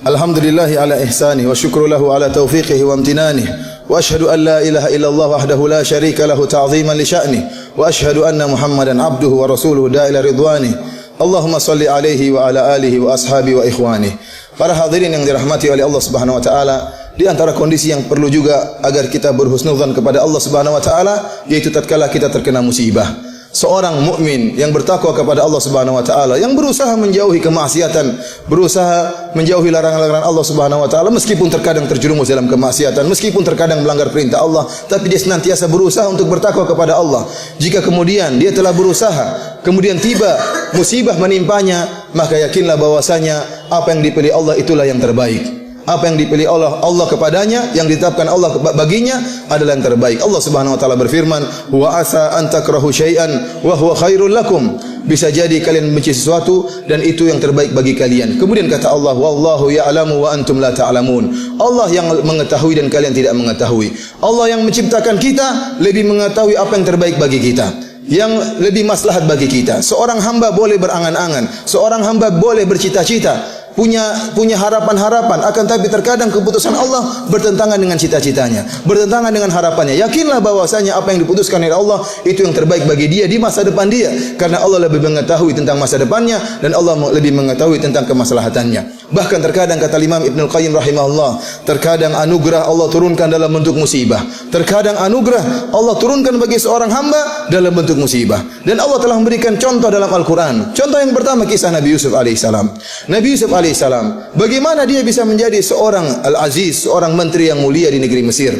Alhamdulillahi ala ihsani wa syukru lahu ala taufiqihi wa amtinani wa ashhadu an la ilaha illallah wahdahu la syarika lahu ta'ziman li sya'ni wa ashhadu anna Muhammadan abduhu wa rasuluhu da'ila ridwani. Allahumma salli alaihi wa ala alihi wa ashabi wa ikhwani. Para hadirin yang dirahmati oleh Allah Subhanahu wa taala, di antara kondisi yang perlu juga agar kita berhusnuzan kepada Allah Subhanahu wa taala yaitu tatkala kita terkena musibah. Seorang mukmin yang bertakwa kepada Allah Subhanahu wa taala, yang berusaha menjauhi kemaksiatan, berusaha menjauhi larangan-larangan Allah Subhanahu wa taala, meskipun terkadang terjerumus dalam kemaksiatan, meskipun terkadang melanggar perintah Allah, tapi dia senantiasa berusaha untuk bertakwa kepada Allah. Jika kemudian dia telah berusaha, kemudian tiba musibah menimpanya, maka yakinlah bahwasanya apa yang dipilih Allah itulah yang terbaik. Apa yang dipilih Allah kepadanya, yang ditetapkan Allah baginya adalah yang terbaik. Allah Subhanahu wa taala berfirman, "Wa asa an takrahu syai'an wa huwa khairul lakum." Bisa jadi kalian membenci sesuatu dan itu yang terbaik bagi kalian. Kemudian kata Allah, "Wallahu ya'lamu wa antum la ta'lamun." Allah yang mengetahui dan kalian tidak mengetahui. Allah yang menciptakan kita lebih mengetahui apa yang terbaik bagi kita, yang lebih maslahat bagi kita. Seorang hamba boleh berangan-angan, seorang hamba boleh bercita-cita, punya harapan-harapan, akan tapi terkadang keputusan Allah bertentangan dengan cita-citanya, bertentangan dengan harapannya. Yakinlah bahwasanya apa yang diputuskan oleh Allah itu yang terbaik bagi dia di masa depan dia, karena Allah lebih mengetahui tentang masa depannya dan Allah lebih mengetahui tentang kemaslahatannya. Bahkan terkadang kata Imam Ibnu Qayyim rahimahullah, terkadang anugerah Allah turunkan dalam bentuk musibah, terkadang anugerah Allah turunkan bagi seorang hamba dalam bentuk musibah. Dan Allah telah memberikan contoh dalam Al-Quran. Contoh yang pertama kisah Nabi Yusuf alaihissalam. Nabi Yusuf alaihissalam, bagaimana dia bisa menjadi seorang Al-Aziz, seorang menteri yang mulia di negeri Mesir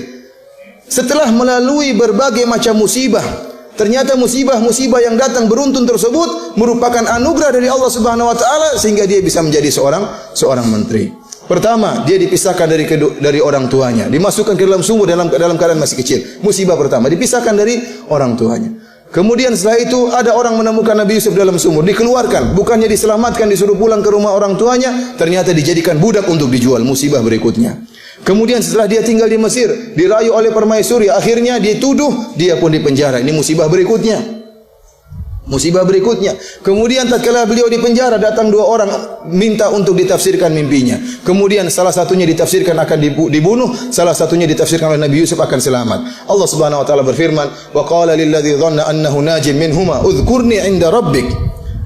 setelah melalui berbagai macam musibah. Ternyata musibah-musibah yang datang beruntun tersebut merupakan anugerah dari Allah Subhanahu wa taala sehingga dia bisa menjadi seorang menteri. Pertama, dia dipisahkan dari orang tuanya, dimasukkan ke dalam sumur dalam keadaan masih kecil. Musibah pertama, dipisahkan dari orang tuanya. Kemudian setelah itu ada orang menemukan Nabi Yusuf dalam sumur, dikeluarkan, bukannya diselamatkan, disuruh pulang ke rumah orang tuanya, ternyata dijadikan budak untuk dijual. Musibah berikutnya. Kemudian setelah dia tinggal di Mesir, dirayu oleh permaisuri, akhirnya dituduh, dia pun dipenjara. Ini musibah berikutnya. Musibah berikutnya. Kemudian tatkala beliau di penjara, datang dua orang minta untuk ditafsirkan mimpinya. Kemudian salah satunya ditafsirkan akan dibunuh, salah satunya ditafsirkan oleh Nabi Yusuf akan selamat. Allah Subhanahu wa taala berfirman, "Wa qala lil ladzi dhanna annahu najim minhuma udhkurni 'inda rabbik."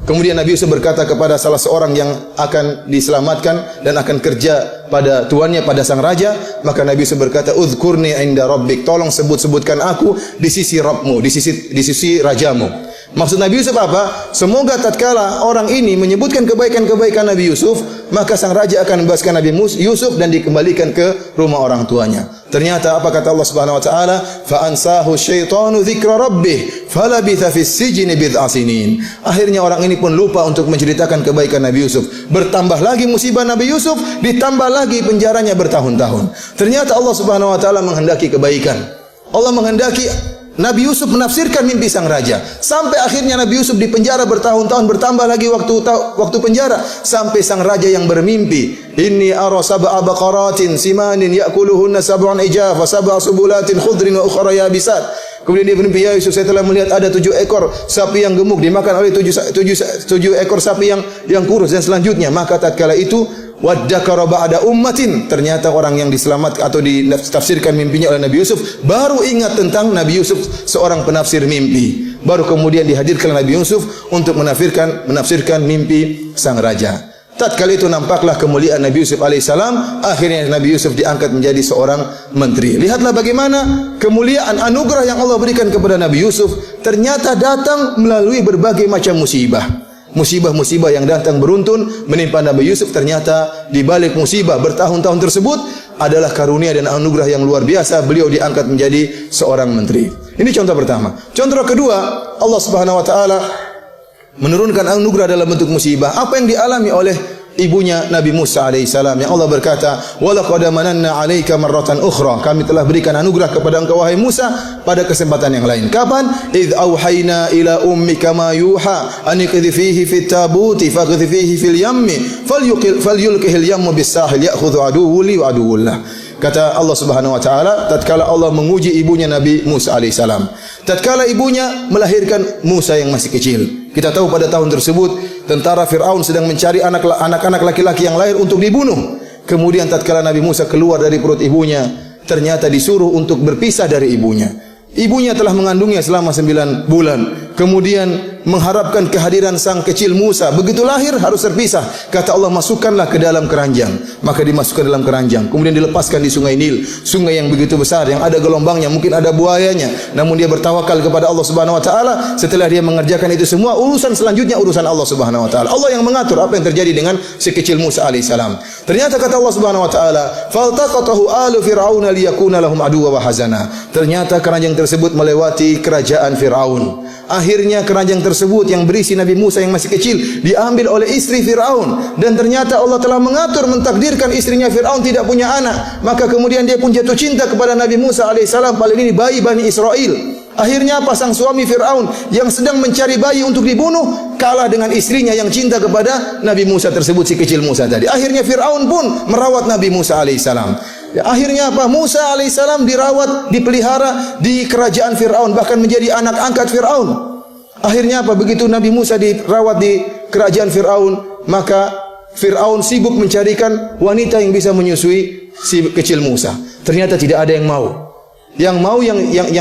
Kemudian Nabi Yusuf berkata kepada salah seorang yang akan diselamatkan dan akan kerja pada tuannya, pada sang raja, maka Nabi Yusuf berkata, "Udhkurni 'inda rabbik." Tolong sebutkan aku di sisi Rabbmu, di sisi rajamu. Maksud Nabi Yusuf apa? Semoga tatkala orang ini menyebutkan kebaikan-kebaikan Nabi Yusuf, maka sang raja akan membebaskan Nabi Yusuf dan dikembalikan ke rumah orang tuanya. Ternyata apa kata Allah Subhanahu wa taala? Fa ansahu syaitanu dzikra rabbih falabitha fis sijni bid'a sinin. Akhirnya orang ini pun lupa untuk menceritakan kebaikan Nabi Yusuf. Bertambah lagi musibah Nabi Yusuf, ditambah lagi penjaranya bertahun-tahun. Ternyata Allah Subhanahu wa taala menghendaki kebaikan. Allah menghendaki Nabi Yusuf menafsirkan mimpi sang raja. Sampai akhirnya Nabi Yusuf di penjara bertahun-tahun, bertambah lagi waktu penjara sampai sang raja yang bermimpi, "Inni ara sab'a baqaratin simanin ya'kuluhunna sab'un ijaf wa sab'a subulatin khudrin wa ukhra yabisat." Kemudian dia bermimpi, "Ya Yusuf, saya telah melihat ada 7 ekor sapi yang gemuk dimakan oleh 7 ekor sapi yang kurus dan selanjutnya." Maka tatkala itu waddakara ba'da ummatin, ternyata orang yang diselamatkan atau ditafsirkan mimpinya oleh Nabi Yusuf baru ingat tentang Nabi Yusuf seorang penafsir mimpi. Baru kemudian dihadirkan Nabi Yusuf untuk menafsirkan mimpi sang raja. Tatkala itu nampaklah kemuliaan Nabi Yusuf alaihissalam. Akhirnya Nabi Yusuf diangkat menjadi seorang menteri. Lihatlah bagaimana kemuliaan anugerah yang Allah berikan kepada Nabi Yusuf ternyata datang melalui berbagai macam musibah. Musibah-musibah yang datang beruntun menimpa Nabi Yusuf, ternyata di balik musibah bertahun-tahun tersebut adalah karunia dan anugerah yang luar biasa. Beliau diangkat menjadi seorang menteri. Ini contoh pertama. Contoh kedua, Allah Subhanahu wa taala menurunkan anugerah dalam bentuk musibah. Apa yang dialami oleh ibunya Nabi Musa alaihissalam, yang Allah berkata, "Wa laqad mananna 'alaika marratan ukhra." Kami telah berikan anugerah kepada engkau wahai Musa pada kesempatan yang lain. Kapan? "Idz auhayna ila ummika ma yuha an iqdhifihi fit tabuti faqdhifihi fil yammi falyulqihil yammu bis sahil ya'khudhu aduwwu li wa aduwwullah." Kata Allah Subhanahu wa taala, tatkala Allah menguji ibunya Nabi Musa alaihissalam, tatkala ibunya melahirkan Musa yang masih kecil. Kita tahu pada tahun tersebut tentara Firaun sedang mencari anak-anak laki-laki yang lahir untuk dibunuh. Kemudian tatkala Nabi Musa keluar dari perut ibunya, ternyata disuruh untuk berpisah dari ibunya. Ibunya telah mengandungnya selama 9 bulan. Kemudian mengharapkan kehadiran sang kecil Musa. Begitu lahir harus terpisah. Kata Allah, masukkanlah ke dalam keranjang. Maka dimasukkan dalam keranjang. Kemudian dilepaskan di sungai Nil. Sungai yang begitu besar, yang ada gelombangnya, mungkin ada buayanya. Namun dia bertawakal kepada Allah Subhanahu Wa Taala. Setelah dia mengerjakan itu semua, urusan selanjutnya urusan Allah Subhanahu Wa Taala. Allah yang mengatur apa yang terjadi dengan si kecil Musa alaihissalam. Ternyata kata Allah Subhanahu Wa Taala, faltaqatahu alu fir'aun liyakuna lahum aduwwa wa hazana. Ternyata keranjang tersebut melewati kerajaan Fir'aun. Akhirnya keranjang tersebut yang berisi Nabi Musa yang masih kecil diambil oleh istri Fir'aun, dan ternyata Allah telah mengatur, mentakdirkan istrinya Fir'aun tidak punya anak. Maka kemudian dia pun jatuh cinta kepada Nabi Musa alaihissalam, paling ini bayi Bani Israel. Akhirnya apa? Sang suami Fir'aun yang sedang mencari bayi untuk dibunuh kalah dengan istrinya yang cinta kepada Nabi Musa tersebut, si kecil Musa tadi. Akhirnya Fir'aun pun merawat Nabi Musa alaihissalam. Ya, akhirnya apa? Musa alaihissalam dirawat, dipelihara di kerajaan Fir'aun, bahkan menjadi anak angkat Fir'aun. Akhirnya apa? Begitu Nabi Musa dirawat di kerajaan Fir'aun, maka Fir'aun sibuk mencarikan wanita yang bisa menyusui si kecil Musa. Ternyata tidak ada yang mau. Yang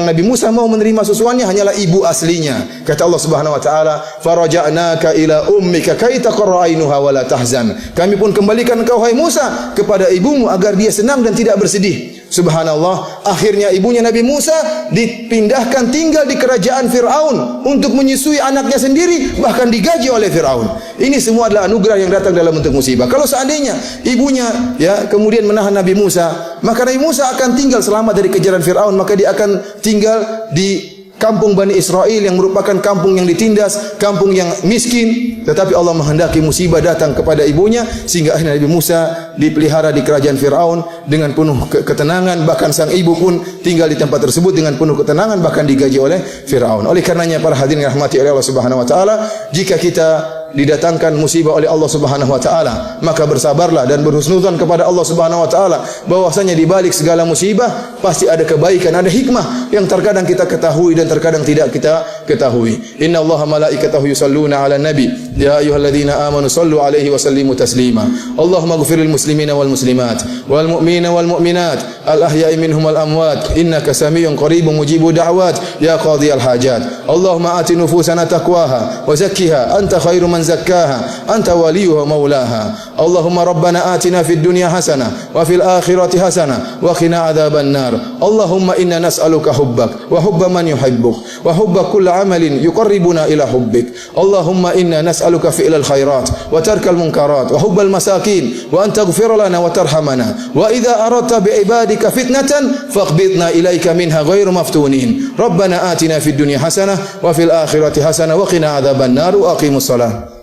Nabi Musa mau menerima susuannya hanyalah ibu aslinya. Kata Allah Subhanahu Wa Taala, faraja'naka ila ummika kay taqarra ainuha wa la tahzan. Kami pun kembalikan engkau hai Musa kepada ibumu agar dia senang dan tidak bersedih. Subhanallah, akhirnya ibunya Nabi Musa dipindahkan tinggal di kerajaan Fir'aun untuk menyusui anaknya sendiri, bahkan digaji oleh Fir'aun. Ini semua adalah anugerah yang datang dalam bentuk musibah. Kalau seandainya ibunya kemudian menahan Nabi Musa, maka Nabi Musa akan tinggal selamat dari kejaran Fir'aun, maka dia akan tinggal di kampung Bani Israel yang merupakan kampung yang ditindas, kampung yang miskin. Tetapi Allah menghendaki musibah datang kepada ibunya, sehingga akhirnya Nabi Musa dipelihara di kerajaan Fir'aun dengan penuh ketenangan. Bahkan sang ibu pun tinggal di tempat tersebut dengan penuh ketenangan, bahkan digaji oleh Fir'aun. Oleh karenanya para hadirin yang dirahmati oleh Allah Subhanahu Wa Taala, jika kita didatangkan musibah oleh Allah Subhanahu Wa Taala, maka bersabarlah dan berhusnudzon kepada Allah Subhanahu Wa Taala bahwasanya di balik segala musibah pasti ada kebaikan, ada hikmah yang terkadang kita ketahui dan terkadang tidak kita ketahui. Inna Allaha malaikatahu yusalluna 'alan nabi ya ayyuhalladzina amanu sallu 'alaihi wa sallimu taslima. Allahumma ighfir lil muslimina wal muslimat wal mu'minina wal mu'minat al ahya'i minhum wal amwat innaka samiyyun qaribun mujibu da'wat ya qadhiyal hajat. Allahumma ati nufusana taqwaha wa zakkiha anta khairu man zakkaha anta waliyuha maulaha. Allahumma rabbana atina fid dunya hasanah wa fil akhirati hasanah wa qina adzaban nar. Allahumma inna nas'aluka hubbak wa hubba man yuhibbuk wa hubba kulli amalin yuqarribuna ila hubbik. Allahumma inna nas'aluka fi'lal khairat wa tarkal munkarat wa hubbal masakin wa an taghfir lana wa tarhamana wa idza aradta bi ibadika fitnatan faqbidna ilaika minha ghairu maftunin. Rabbana atina fid dunya hasanah wa fil akhirati hasanah wa qina adzaban nar wa aqimus salah.